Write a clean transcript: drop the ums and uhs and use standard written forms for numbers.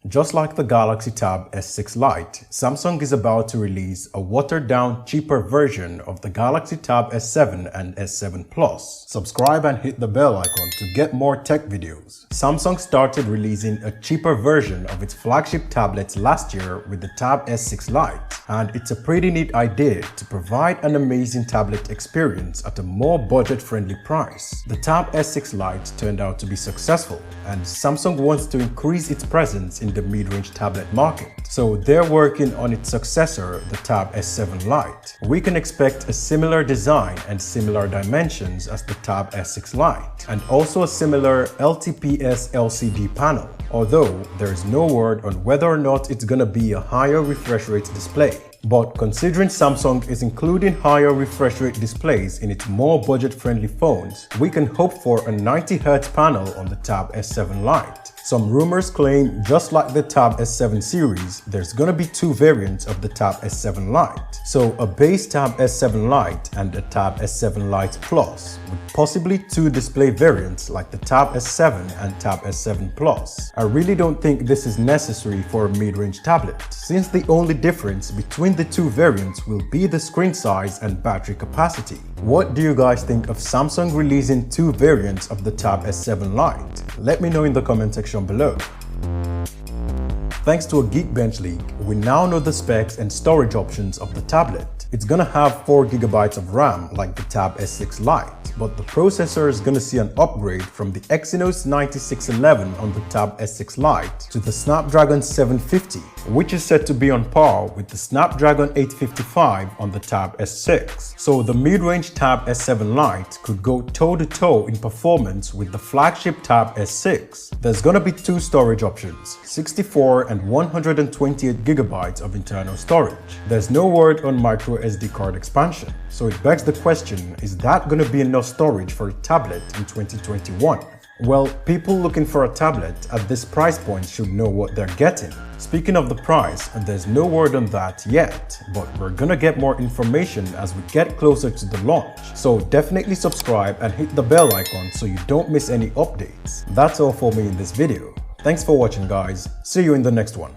Just like the Galaxy Tab S6 Lite, Samsung is about to release a watered-down, cheaper version of the Galaxy Tab S7 and S7 Plus. Subscribe and hit the bell icon to get more tech videos. Samsung started releasing a cheaper version of its flagship tablets last year with the Tab S6 Lite, and it's a pretty neat idea to provide an amazing tablet experience at a more budget-friendly price. The Tab S6 Lite turned out to be successful, and Samsung wants to increase its presence in the mid-range tablet market. So they're working on its successor, the Tab S7 Lite. We can expect a similar design and similar dimensions as the Tab S6 Lite, and also a similar LTPS LCD panel, although there is no word on whether or not it's gonna be a higher refresh rate display. But considering Samsung is including higher refresh rate displays in its more budget-friendly phones, we can hope for a 90Hz panel on the Tab S7 Lite. Some rumors claim, just like the Tab S7 series, there's gonna be two variants of the Tab S7 Lite. So a base Tab S7 Lite and a Tab S7 Lite Plus, with possibly two display variants like the Tab S7 and Tab S7 Plus. I really don't think this is necessary for a mid-range tablet, since the only difference between the two variants will be the screen size and battery capacity. What do you guys think of Samsung releasing two variants of the Tab S7 Lite? Let me know in the comment section below. Thanks to a Geekbench leak, we now know the specs and storage options of the tablet. It's gonna have 4GB of RAM like the Tab S6 Lite, but the processor is gonna see an upgrade from the Exynos 9611 on the Tab S6 Lite to the Snapdragon 750, which is said to be on par with the Snapdragon 855 on the Tab S6. So the mid-range Tab S7 Lite could go toe-to-toe in performance with the flagship Tab S6. There's gonna be two storage options, 64 and 128GB of internal storage. There's no word on micro SD card expansion, so it begs the question, is that gonna be enough storage for a tablet in 2021? Well, people looking for a tablet at this price point should know what they're getting. Speaking of the price, there's no word on that yet, but we're gonna get more information as we get closer to the launch. So definitely subscribe and hit the bell icon so you don't miss any updates. That's all for me in this video. Thanks for watching, guys. See you in the next one.